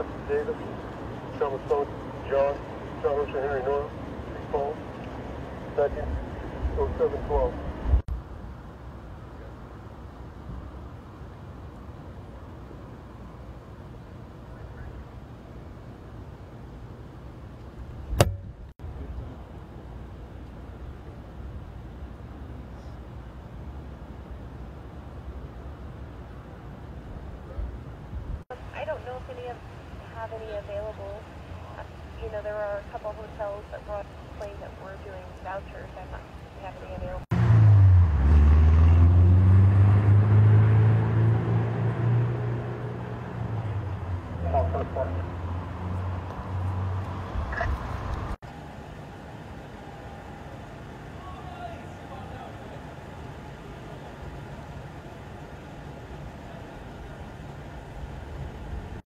Matt Davis, Thomas Stone, John Ocean Henry North, Paul, 190712. I don't know if have any available. You know, there are a couple hotels that were on the plane that were doing vouchers. I'm not